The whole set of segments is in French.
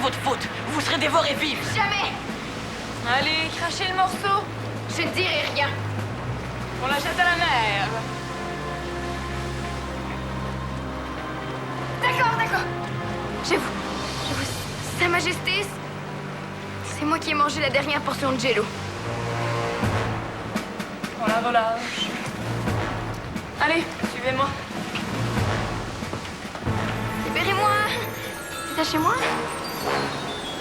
votre faute. Vous serez dévorés vifs. Jamais! Allez, crachez le morceau. Je ne dirai rien. On la jette à la mer. D'accord. J'avoue, Sa Majesté, c'est moi qui ai mangé la dernière portion de jello. On la relâche. Allez, suivez-moi. Libérez-moi! Détachez-moi!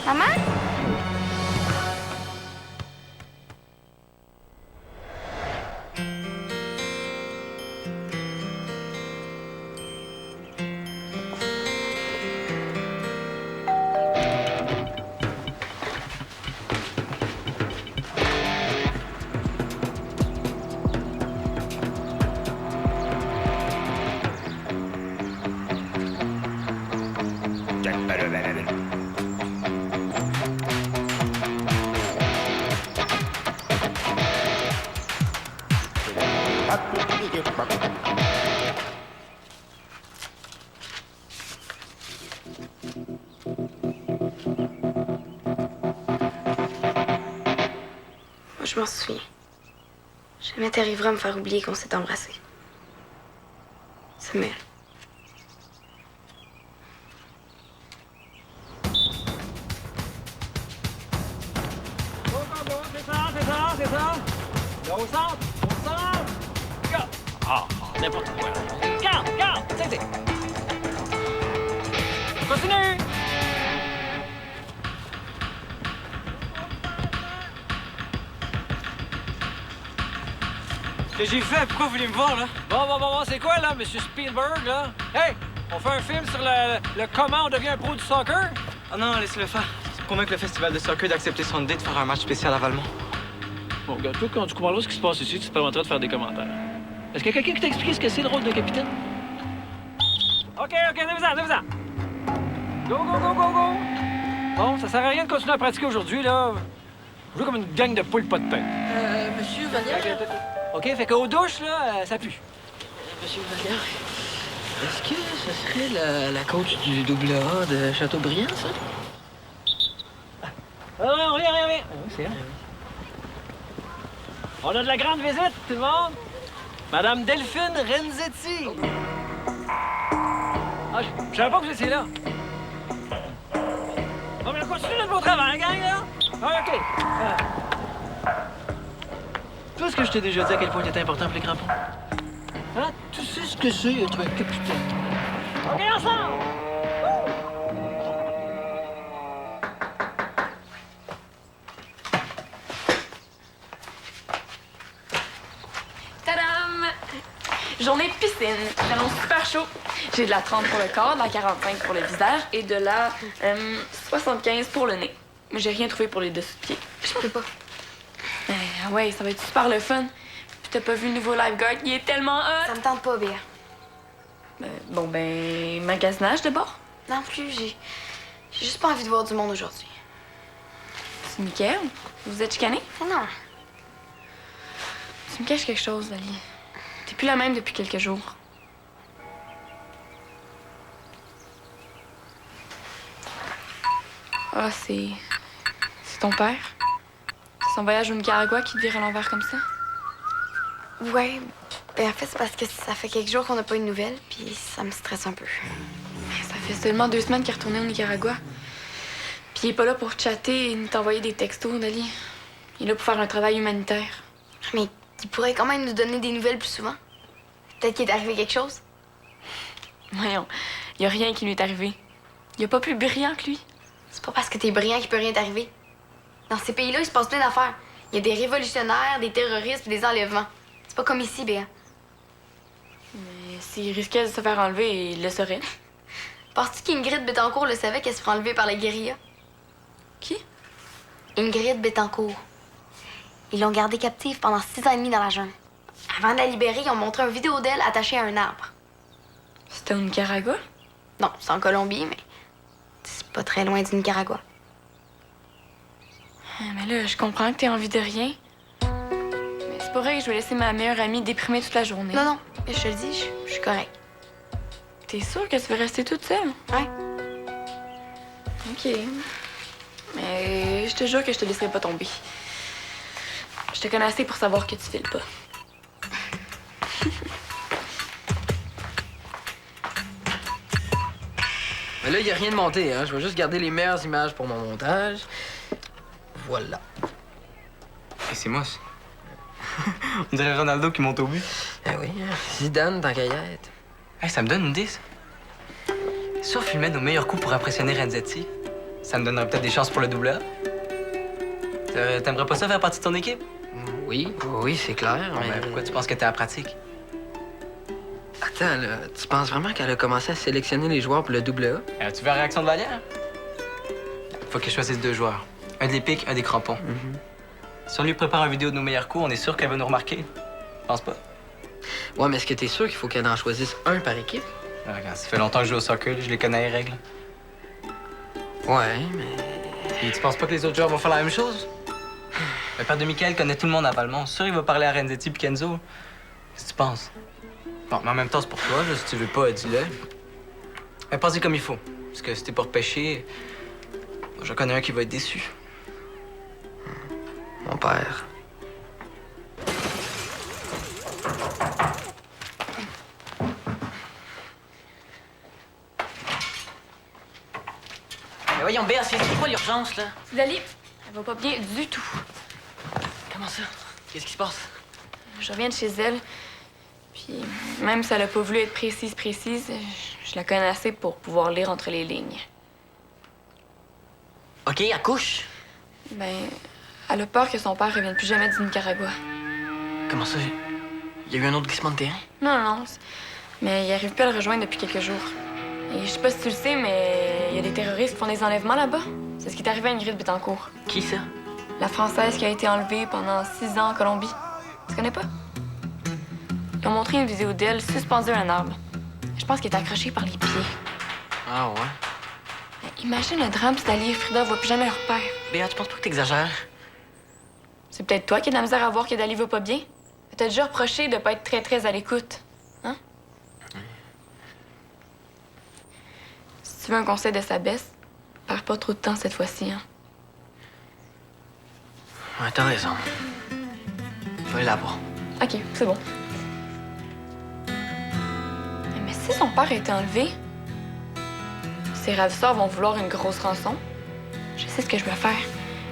Maman? Je m'en souviens. Jamais t'arriveras à me faire oublier qu'on s'est embrassés. Samuel. C'est ça. Là, au centre. Regarde. N'importe quoi. Regarde. C'est. Continue. Qu'est-ce que j'ai fait? Pourquoi vous voulez me voir, là? Bon, c'est quoi, là, Monsieur Spielberg, là? Hey, on fait un film sur le comment on devient un pro du soccer? Ah non, laisse-le faire. C'est convaincu le festival de soccer d'accepter son idée de faire un match spécial à Valmont. Bon, regarde, toi, quand tu comprendras ce qui se passe ici, tu te permettras de faire des commentaires. Est-ce qu'il y a quelqu'un qui t'a expliqué ce que c'est le rôle de capitaine? OK, venez-vous-en. Go. Bon, ça sert à rien de continuer à pratiquer aujourd'hui, là. Vous jouez comme une gang de poules pas de pain. Monsieur Vallière? OK, fait qu'aux douches, là, ça pue. Monsieur Vallière, est-ce que ce serait la coach du AA de Châteaubriand, ça? On revient. Oui, c'est vrai. On a de la grande visite, tout le monde. Madame Delphine Renzetti. Ah, je savais pas que vous étiez là. Bon, mais on continue notre beau travail, gang, là. Ah, OK. Tu vois ce que je t'ai déjà dit à quel point il était important pour les crampons? Hein? Tu sais ce que c'est être un capitaine? OK, ensemble! Tadam! Journée piscine. Il annonce super chaud. J'ai de la 30 pour le corps, de la 45 pour le visage et de la 75 pour le nez. Mais j'ai rien trouvé pour les dessous de pied. Je peux pas. Ouais, ça va être super le fun. Puis t'as pas vu le nouveau lifeguard? Il est tellement hot! Ça me tente pas, Béa. Magasinage de bord? Non plus, j'ai juste pas envie de voir du monde aujourd'hui. C'est Mickaël? Vous êtes chicané? Ah non. Tu me caches quelque chose, Dali. T'es plus la même depuis quelques jours. Ah, c'est ton père? C'est son voyage au Nicaragua qui te vire à l'envers comme ça? Ouais. Ben en fait, c'est parce que ça fait quelques jours qu'on n'a pas eu de nouvelles, puis ça me stresse un peu. Ça fait seulement 2 semaines qu'il est retourné au Nicaragua. Puis il est pas là pour chatter ni t'envoyer des textos, Dali. Il est là pour faire un travail humanitaire. Mais il pourrait quand même nous donner des nouvelles plus souvent. Peut-être qu'il est arrivé quelque chose. Voyons, il y a rien qui lui est arrivé. Il y a pas plus brillant que lui. C'est pas parce que t'es brillant qu'il peut rien t'arriver. Dans ces pays-là, il se passe plein d'affaires. Il y a des révolutionnaires, des terroristes et des enlèvements. C'est pas comme ici, Béa. Mais s'il risquait de se faire enlever, il le saurait. Penses-tu qu'Ingrid Betancourt le savait qu'elle se ferait enlever par la guérilla? Qui? Ingrid Betancourt. Ils l'ont gardée captive pendant 6 ans et demi dans la jungle. Avant de la libérer, ils ont montré une vidéo d'elle attachée à un arbre. C'était au Nicaragua? Non, c'est en Colombie, mais c'est pas très loin du Nicaragua. Mais là, je comprends que t'aies envie de rien. Mais c'est pas vrai que je vais laisser ma meilleure amie déprimée toute la journée. Non, je te le dis, je suis correcte. T'es sûre que tu veux rester toute seule? Ouais. OK. Mais je te jure que je te laisserai pas tomber. Je te connais assez pour savoir que tu files pas. Mais là, il n'y a rien de monté, hein. Je vais juste garder les meilleures images pour mon montage. Voilà. Et c'est moi, ça. On dirait Ronaldo qui monte au but. Ah oui, hein. Zidane dans Gaillette. Hey, ça me donne une idée, ça. Si on filmait nos meilleurs coups pour impressionner Renzetti, ça me donnerait peut-être des chances pour le double A. T'aimerais pas ça faire partie de ton équipe? Oui, oui, c'est clair, Bon, mais... ben, pourquoi tu penses que t'es à la pratique? Attends, là, tu penses vraiment qu'elle a commencé à sélectionner les joueurs pour le double A? Tu veux la réaction de Valère? Faut que je choisisse 2 joueurs. Un des pics, un des crampons. Si on lui prépare une vidéo de nos meilleurs coups, on est sûr qu'elle va nous remarquer. Je pense pas. Ouais, mais est-ce que t'es sûr qu'il faut qu'elle en choisisse un par équipe? Regarde, ça fait longtemps que je joue au soccer, là, je les connais les règles. Ouais, mais... Et tu penses pas que les autres joueurs vont faire la même chose? Le père de Michael connaît tout le monde à Valmont. Sûr, il va parler à Renzetti puis Kenzo. Qu'est-ce que tu penses? Bon, mais en même temps, c'est pour toi, là. Si tu veux pas, dis-le. Mais pense-y comme il faut. Parce que si t'es pour pêcher, j'en connais un qui va être déçu. Mon père. Mais voyons, Béa, c'est quoi l'urgence, là? Dali, elle va pas bien du tout. Comment ça? Qu'est-ce qui se passe? Je reviens de chez elle. Puis même si elle a pas voulu être précise, je la connais assez pour pouvoir lire entre les lignes. OK, accouche. Ben, elle a peur que son père revienne plus jamais du Nicaragua. Comment ça? Il y a eu un autre glissement de terrain? Non. Mais il arrive plus à le rejoindre depuis quelques jours. Et je sais pas si tu le sais, mais il y a des terroristes qui font des enlèvements là-bas. C'est ce qui est arrivé à Ingrid Betancourt. Qui, ça? La Française qui a été enlevée pendant 6 ans en Colombie. Tu connais pas? Ils ont montré une vidéo d'elle suspendue à un arbre. Je pense qu'elle est accrochée par les pieds. Ah ouais? Mais imagine le drame si Dali et Frida voient plus jamais leur père. Béa, tu penses pas que t'exagères? C'est peut-être toi qui as de la misère à voir que Dali va pas bien. Elle t'a déjà reproché de pas être très à l'écoute. Hein? Si tu veux un conseil de sa baisse, perds pas trop de temps cette fois-ci, hein? Ouais, t'as raison. Je vais la voir. OK, c'est bon. Mais si son père a été enlevé, ses ravisseurs vont vouloir une grosse rançon. Je sais ce que je vais faire.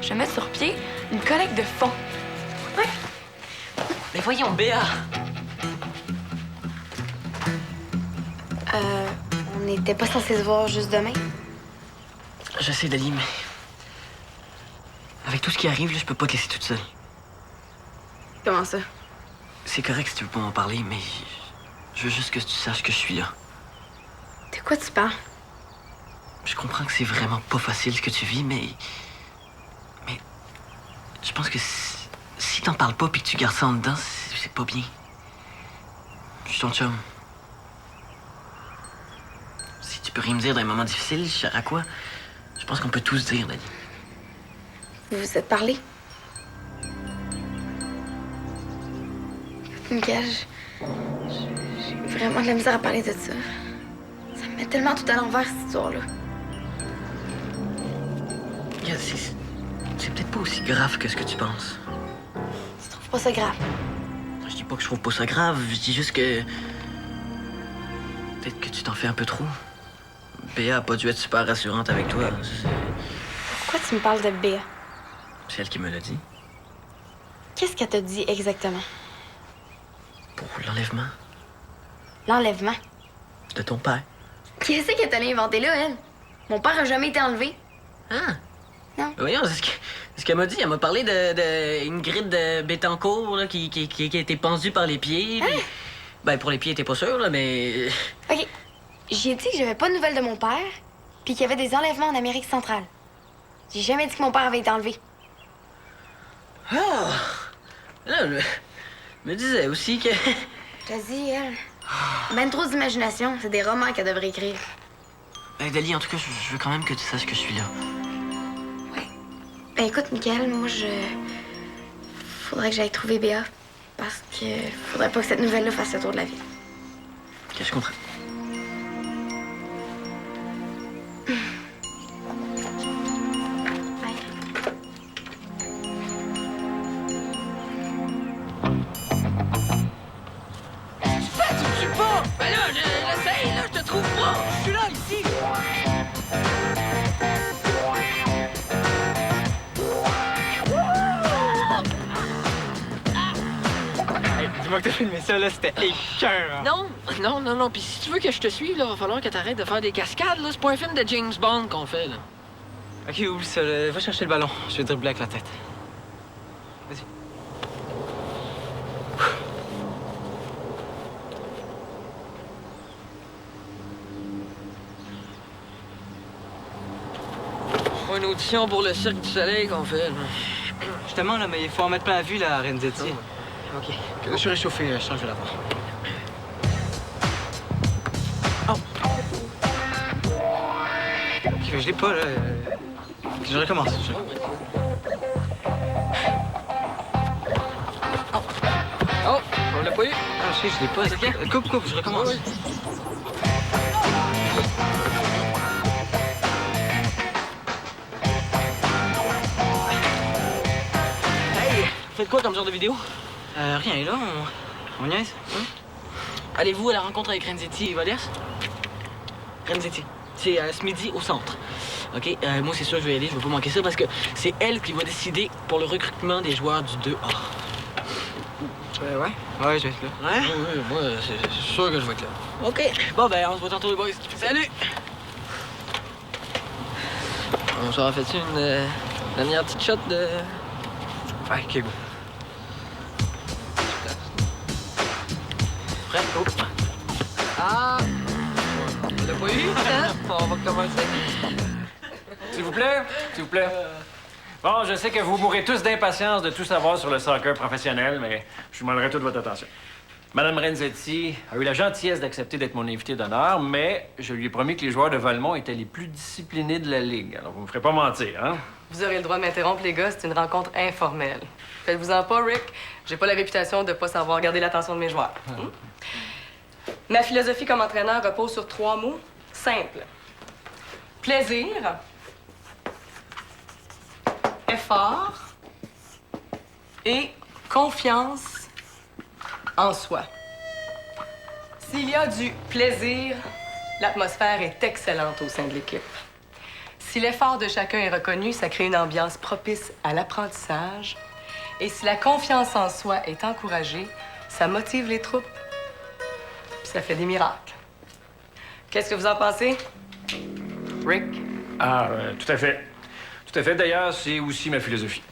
Je vais mettre sur pied une collecte de fonds. Ouais. Mais voyons, Béa! On n'était pas censé se voir juste demain? Je sais, Dali, mais... Avec tout ce qui arrive, là, je peux pas te laisser toute seule. Comment ça? C'est correct si tu veux pas m'en parler, mais... Je veux juste que tu saches que je suis là. De quoi tu parles? Je comprends que c'est vraiment pas facile ce que tu vis, mais... Je pense que si t'en parles pas puis que tu gardes ça en dedans, c'est pas bien. Je suis ton chum. Si tu peux rien me dire dans les moments difficiles, je sais à quoi. Je pense qu'on peut tous dire, Dani. Vous vous êtes parlé? Miguel, j'ai vraiment de la misère à parler de ça. Ça me met tellement tout à l'envers, cette histoire-là. Regarde, c'est peut-être pas aussi grave que ce que tu penses. Tu trouves pas ça grave? Je dis pas que je trouve pas ça grave, je dis juste que... Peut-être que tu t'en fais un peu trop. Béa a pas dû être super rassurante avec toi. Pourquoi tu me parles de Béa? C'est elle qui me l'a dit. Qu'est-ce qu'elle t'a dit exactement? Pour l'enlèvement L'enlèvement? de ton père. Qu'est-ce qu'elle t'a inventé là, elle? Mon père a jamais été enlevé. Ah! Non. Voyons, c'est ce qu'elle m'a dit. Elle m'a parlé de Ingrid de Betancourt, là, qui a été pendue par les pieds. Puis... Ben, pour les pieds, t'es pas sûr, là, mais... OK. J'ai dit que j'avais pas de nouvelles de mon père, puis qu'il y avait des enlèvements en Amérique centrale. J'ai jamais dit que mon père avait été enlevé. Ah! Là, je me disais aussi que... T'as dit, elle. Ben trop d'imagination. C'est des romans qu'elle devrait écrire. Ben, Dali, en tout cas, je veux quand même que tu saches que je suis là. Ouais. Ben écoute, Michael, moi, faudrait que j'aille trouver Béa. Parce que faudrait pas que cette nouvelle-là fasse le tour de la ville. Ok, je comprends. Ben là, j'essaye, là, je te trouve pas. Je suis là, ici. Hey, dis-moi que t'as filmé ça, là, c'était écœurant. Non. Puis si tu veux que je te suive, là, va falloir que t'arrêtes de faire des cascades, là. C'est pas un film de James Bond qu'on fait, là. OK, oublie ça, là. Va chercher le ballon. Je vais dribbler avec la tête. Vas-y. Pas une audition pour le Cirque du Soleil qu'on fait, là. Justement, là, mais il faut en mettre plein la vue, là, à Renzetti. OK. Je suis réchauffé, je sens que je vais l'avoir. Oh! OK, je l'ai pas, là. Je recommence. Oh, on l'a pas eu. Ah, je l'ai pas. OK. Coupe, je recommence. Ouais. Hey, faites quoi comme genre de vidéo? Rien, là, on niaise. Allez-vous à la rencontre avec Renzetti et Valias? Renzetti. C'est ce midi au centre. OK? Moi, c'est sûr que je vais y aller. Je vais pas manquer ça parce que c'est elle qui va décider pour le recrutement des joueurs du 2A. Ouais, je vais être là. Ouais? Oui, moi, c'est sûr que je vais être là. OK. Bon, ben, on se voit tantôt, les boys. Salut! On s'en fait-tu une dernière petite shot de... Ouais, OK, go. Prêt? Oh. Ah! On l'a pas eu, hein? On va commencer. S'il vous plaît, s'il vous plaît. Bon, je sais que vous mourrez tous d'impatience de tout savoir sur le soccer professionnel, mais je vous demanderai toute votre attention. Madame Renzetti a eu la gentillesse d'accepter d'être mon invité d'honneur, mais je lui ai promis que les joueurs de Valmont étaient les plus disciplinés de la Ligue. Alors, vous me ferez pas mentir, hein? Vous aurez le droit de m'interrompre, les gars. C'est une rencontre informelle. Faites-vous-en pas, Rick. J'ai pas la réputation de pas savoir garder l'attention de mes joueurs. Ma philosophie comme entraîneur repose sur 3 mots simples. Plaisir, effort et confiance en soi. S'il y a du plaisir, l'atmosphère est excellente au sein de l'équipe. Si l'effort de chacun est reconnu, ça crée une ambiance propice à l'apprentissage. Et si la confiance en soi est encouragée, ça motive les troupes. Puis ça fait des miracles. Qu'est-ce que vous en pensez? Rick? Ah, tout à fait. Tout à fait. D'ailleurs, c'est aussi ma philosophie.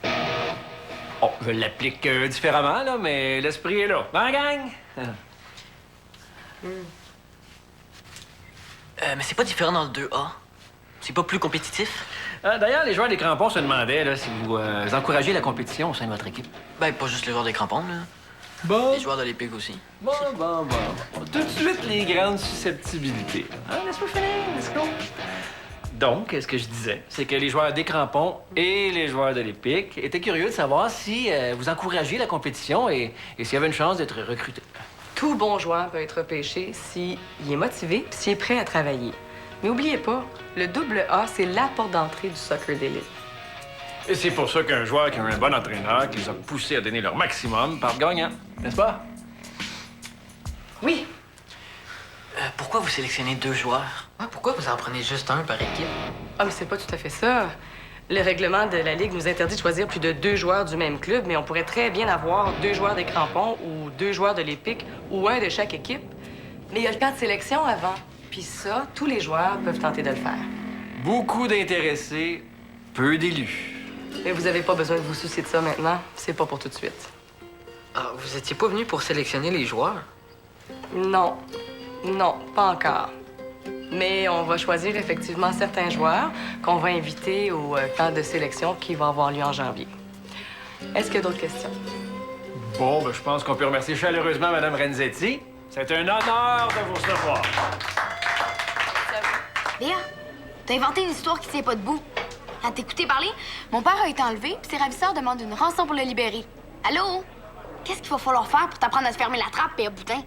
Bon, je l'applique différemment, là, mais l'esprit est là. Hein, gang? Mais c'est pas différent dans le 2A. C'est pas plus compétitif? D'ailleurs, les joueurs des crampons se demandaient là, si vous encouragez la compétition au sein de votre équipe. Ben, pas juste les joueurs des crampons, là. Bon. Les joueurs de l'Épique aussi. Bon. Tout de suite, les grandes susceptibilités. Hein, laisse-moi finir, let's go. Donc, ce que je disais, c'est que les joueurs des crampons et les joueurs de l'Épique étaient curieux de savoir si vous encouragez la compétition et s'il y avait une chance d'être recruté. Tout bon joueur peut être repêché s'il est motivé et s'il est prêt à travailler. Mais oubliez pas, le AA, c'est la porte d'entrée du soccer d'élite. Et c'est pour ça qu'un joueur qui a un bon entraîneur, qui les a poussés à donner leur maximum, part gagnant, n'est-ce pas? Oui. Pourquoi vous sélectionnez 2 joueurs? Ah, pourquoi vous en prenez juste un par équipe? Ah, mais c'est pas tout à fait ça. Le règlement de la Ligue nous interdit de choisir plus de 2 joueurs du même club, mais on pourrait très bien avoir 2 joueurs des crampons ou 2 joueurs de l'Épique ou un de chaque équipe. Mais il y a le camp de sélection avant. Puis ça, tous les joueurs peuvent tenter de le faire. Beaucoup d'intéressés, peu d'élus. Mais vous avez pas besoin de vous soucier de ça maintenant. C'est pas pour tout de suite. Ah, vous étiez pas venu pour sélectionner les joueurs? Non. Non, pas encore. Mais on va choisir effectivement certains joueurs qu'on va inviter au camp de sélection qui va avoir lieu en janvier. Est-ce qu'il y a d'autres questions? Bon, ben, je pense qu'on peut remercier chaleureusement Mme Renzetti. C'est un honneur de vous recevoir. Léa, t'as inventé une histoire qui tient pas debout. À t'écouter parler, mon père a été enlevé, puis ses ravisseurs demandent une rançon pour le libérer. Allô? Qu'est-ce qu'il va falloir faire pour t'apprendre à te fermer la trappe, Père Boutin?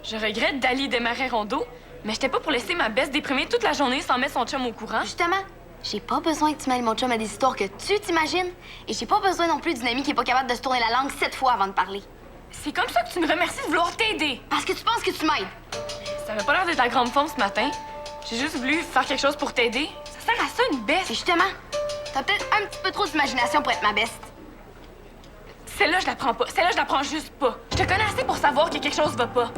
Je regrette d'aller démarrer Rondo, mais j'étais pas pour laisser ma baisse déprimée toute la journée sans mettre son chum au courant. Justement, j'ai pas besoin que tu mêles mon chum à des histoires que tu t'imagines, et j'ai pas besoin non plus d'une amie qui est pas capable de se tourner la langue 7 fois avant de parler. C'est comme ça que tu me remercies de vouloir t'aider. Parce que tu penses que tu m'aides. Ça avait pas l'air d'être la grande forme ce matin. J'ai juste voulu faire quelque chose pour t'aider. Ça sert à ça, une C'est bête. justement, t'as peut-être un petit peu trop d'imagination pour être ma best. Celle-là, je la prends pas. Celle-là, je la prends juste pas. Je te connais assez pour savoir que quelque chose va pas.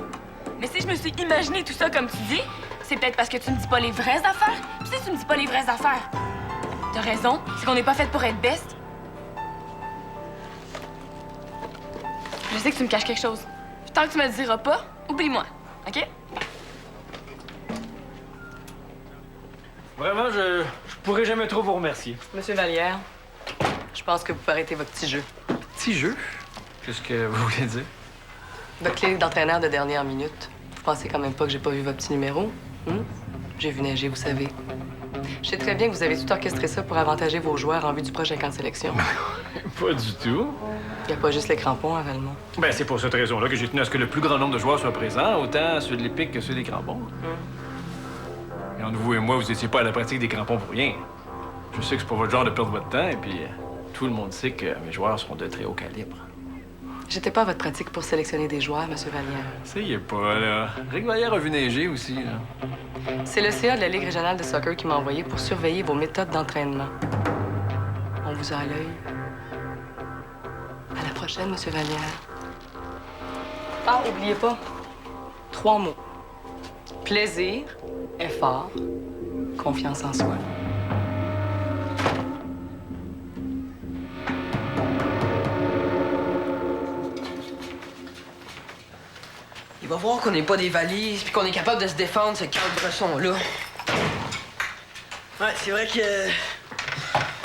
Mais si je me suis imaginé tout ça comme tu dis, c'est peut-être parce que tu me dis pas les vraies affaires. Puis si tu me dis pas les vraies affaires, t'as raison, c'est qu'on n'est pas fait pour être best. Je sais que tu me caches quelque chose. Puis tant que tu me le diras pas, oublie-moi, OK? Vraiment, je pourrais jamais trop vous remercier. Monsieur Vallière, je pense que vous pouvez arrêter votre petit jeu. Petit jeu? Qu'est-ce que vous voulez dire? Votre clé d'entraîneur de dernière minute. Vous pensez quand même pas que j'ai pas vu votre petit numéro? J'ai vu neiger, vous savez. Je sais très bien que vous avez tout orchestré ça pour avantager vos joueurs en vue du prochain camp de sélection. Pas du tout. Il n'y a pas juste les crampons à Valmont. Ben, c'est pour cette raison-là que j'ai tenu à ce que le plus grand nombre de joueurs soient présents, autant ceux de l'Épique que ceux des crampons. Et entre vous et moi, vous étiez pas à la pratique des crampons pour rien. Je sais que c'est pas votre genre de perdre votre temps, et puis tout le monde sait que mes joueurs seront de très haut calibre. J'étais pas à votre pratique pour sélectionner des joueurs, Monsieur Vallière. Essayez pas, là. Rick Vallière a vu neiger aussi, là. C'est le CA de la Ligue régionale de soccer qui m'a envoyé pour surveiller vos méthodes d'entraînement. On vous a à l'œil. À la prochaine, Monsieur Vallière. Ah, oubliez pas. 3 mots. Plaisir, effort, confiance en soi. Il va voir qu'on n'est pas des valises puis qu'on est capable de se défendre, ce calme-bresson-là. Ouais, c'est vrai que.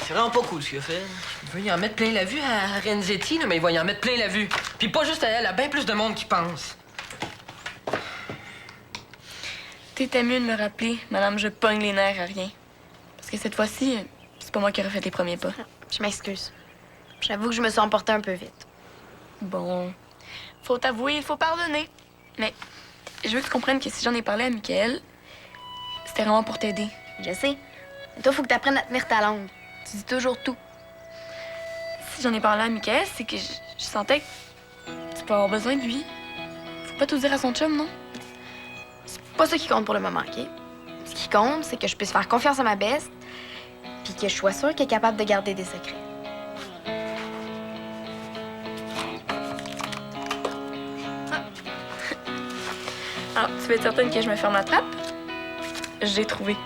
C'est vraiment pas cool ce qu'il a fait. Il veut y en mettre plein la vue à Renzetti, là, mais il va y en mettre plein la vue. Puis pas juste à elle, à bien plus de monde qui pense. T'étais mieux de me rappeler, madame, je pogne les nerfs à rien. Parce que cette fois-ci, c'est pas moi qui aurais fait les premiers pas. Je m'excuse. J'avoue que je me suis emportée un peu vite. Bon, faut t'avouer, il faut pardonner. Mais je veux que tu comprennes que si j'en ai parlé à Michael, c'était vraiment pour t'aider. Je sais. Mais toi, faut que t'apprennes à tenir ta langue. Tu dis toujours tout. Si j'en ai parlé à Michael, c'est que je sentais que tu peux avoir besoin de lui. Faut pas tout dire à son chum, non? C'est pas ça qui compte pour le moment, OK? Ce qui compte, c'est que je puisse faire confiance à ma best, puis que je sois sûre qu'elle est capable de garder des secrets. Alors, tu veux être certaine que je me ferme la trappe? J'ai trouvé.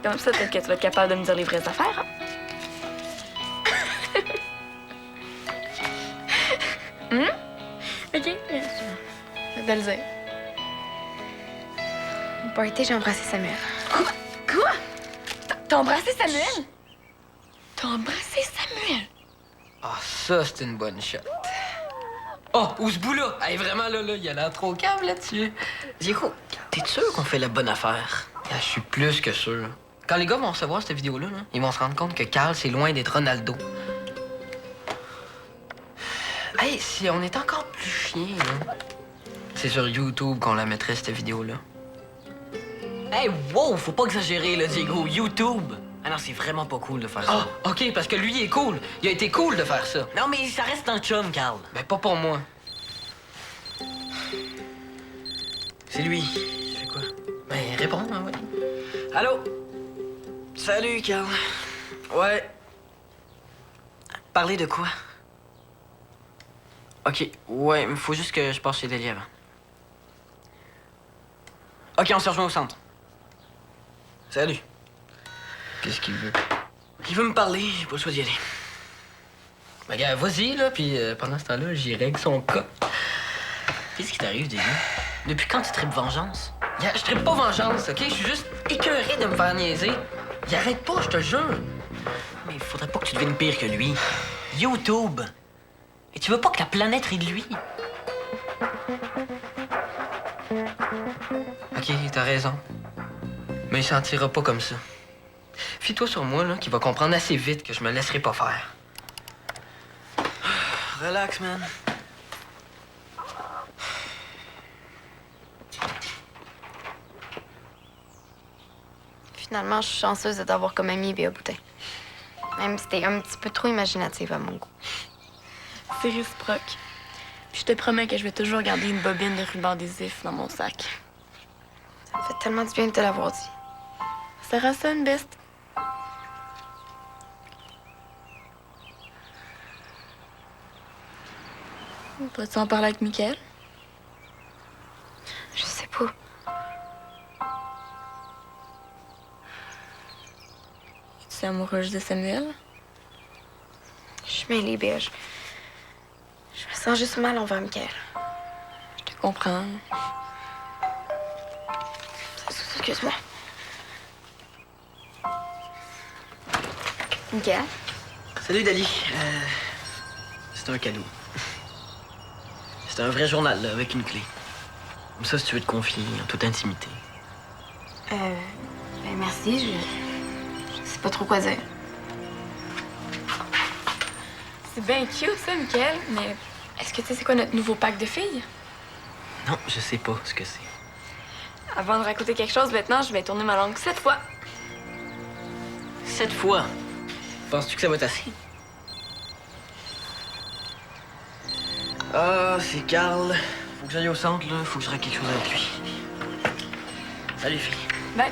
Comme ça, peut-être que tu vas être capable de me dire les vraies affaires, hein? OK. Je vais te le dire. Au party, j'ai embrassé Samuel. Quoi? T'as embrassé Samuel? T'as embrassé Samuel? Ah, ça, c'est une bonne shot. Oh, Ousbou-là! Hey, vraiment, là, il a l'air trop calme là-dessus. Diego, t'es sûr qu'on fait la bonne affaire? Ah, je suis plus que sûr. Quand les gars vont recevoir cette vidéo-là, là, ils vont se rendre compte que Carl, c'est loin d'être Ronaldo. Hey, si on est encore plus chien, là, c'est sur YouTube qu'on la mettrait, cette vidéo-là. Hey, wow, faut pas exagérer, là, Diego. YouTube! Ah non, c'est vraiment pas cool de faire ça. Ah, OK, parce que lui, il est cool. Il a été cool de faire ça. Non, mais ça reste un chum, Carl. Ben, pas pour moi. C'est lui. Il fait quoi? Ben, réponds, hein, ouais. Allô? Salut, Carl. Ouais. Parler de quoi? OK, ouais, mais faut juste que je passe chez Delia avant. OK, on se rejoint au centre. Salut. Qu'est-ce qu'il veut? Il veut me parler, j'ai pas le choix d'y aller. Ben, gars, vas-y, là, puis pendant ce temps-là, j'y règle son cas. Qu'est-ce qui t'arrive, Diego? Depuis quand tu tripes vengeance? Gars, je tripe pas vengeance, OK? Je suis juste écœuré de me faire niaiser. Il arrête pas, je te jure. Mais il faudrait pas que tu deviennes pire que lui. YouTube! Et tu veux pas que la planète rie de lui? OK, t'as raison. Mais il sentira pas comme ça. Fie-toi sur moi, là, qui va comprendre assez vite que je me laisserai pas faire. Relax, man. Finalement, je suis chanceuse de t'avoir comme amie, Béa Boutin. Même si t'es un petit peu trop imaginative à mon goût. C'est réciproque. Je te promets que je vais toujours garder une bobine de ruban adhésif dans mon sac. Ça me fait tellement du bien de te l'avoir dit. Ça sert à ça, une best. Pourrais-tu en parler avec Mickaël? Je sais pas. Es-tu amoureuse de Samuel? Je suis mêlée, Béa. Je me sens juste mal envers Mickaël. Je te comprends. Excuse-moi. Mickaël? Salut, Dali. C'est un cadeau. C'est un vrai journal, là, avec une clé. Comme ça, si tu veux te confier en toute intimité. Ben merci, je sais pas trop quoi dire. C'est bien cute, ça, Mickaël, mais est-ce que tu sais c'est quoi notre nouveau pack de filles? Non, je sais pas ce que c'est. Avant de raconter quelque chose, maintenant, je vais tourner ma langue 7 fois. 7 fois. Penses-tu que ça va être assez? Ah, c'est Carl. Faut que j'aille au centre, là. Faut que je règle quelque chose avec lui. Salut, fille. Bye.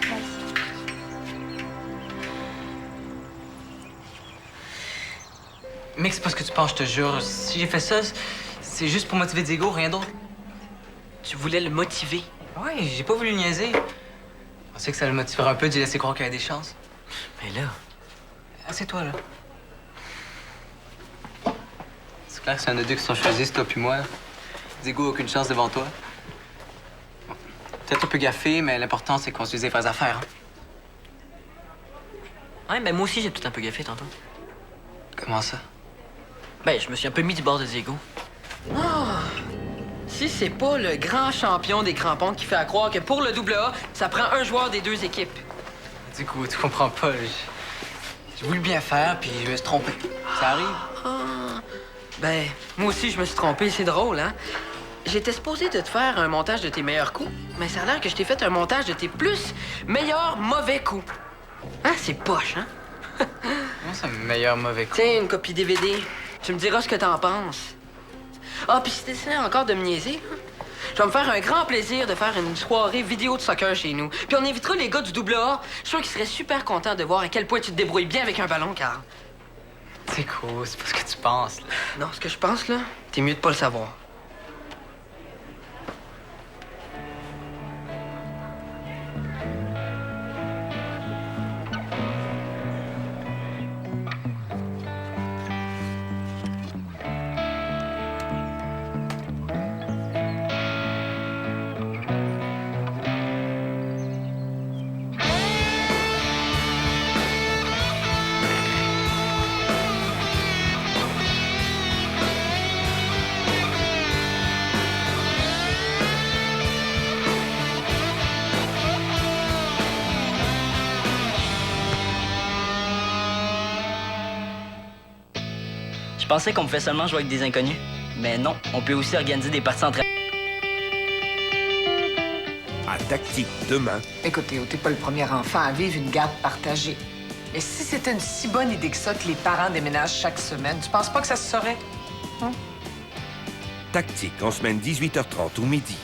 Mec, c'est pas ce que tu penses, je te jure. Si j'ai fait ça, c'est juste pour motiver Diego, rien d'autre. Tu voulais le motiver? Ouais, j'ai pas voulu niaiser. On sait que ça le motiverait un peu d'y laisser croire qu'il y a des chances. Mais là... Assieds-toi, là. C'est clair que c'est un de deux qui sont choisis, c'est toi puis moi. Diego a aucune chance devant toi. Bon, peut-être un peu gaffé, mais l'important, c'est qu'on se dise les vraies affaires. Hein? Ouais, ben moi aussi, j'ai peut-être un peu gaffé tantôt. Comment ça? Ben, je me suis un peu mis du bord de Diego. Si c'est pas le grand champion des crampons qui fait à croire que pour le AA, ça prend un joueur des deux équipes. Du coup, tu comprends pas. J'ai voulu bien faire, puis je me suis trompé. Ça arrive. Ben, moi aussi, je me suis trompé. C'est drôle, hein? J'étais supposé de te faire un montage de tes meilleurs coups, mais ça a l'air que je t'ai fait un montage de tes plus meilleurs mauvais coups. Hein? C'est poche, hein? Comment ça, meilleur mauvais coup? Tiens, une copie DVD. Tu me diras ce que t'en penses. Ah, puis si t'essaies encore de me niaiser, hein, je vais me faire un grand plaisir de faire une soirée vidéo de soccer chez nous. Puis on invitera les gars du AA. Je suis sûr qu'ils seraient super contents de voir à quel point tu te débrouilles bien avec un ballon, Carl. C'est cool, c'est pas ce que tu penses, là. Non, ce que je pense, là, t'es mieux de pas le savoir. Je pensais qu'on pouvait seulement jouer avec des inconnus. Mais non, on peut aussi organiser des parties entre... À Tactique demain, Écoute, Théo, t'es pas le premier enfant à vivre une garde partagée. Mais si c'était une si bonne idée que ça que les parents déménagent chaque semaine, tu penses pas que ça se saurait? Tactique en semaine 18h30 ou midi.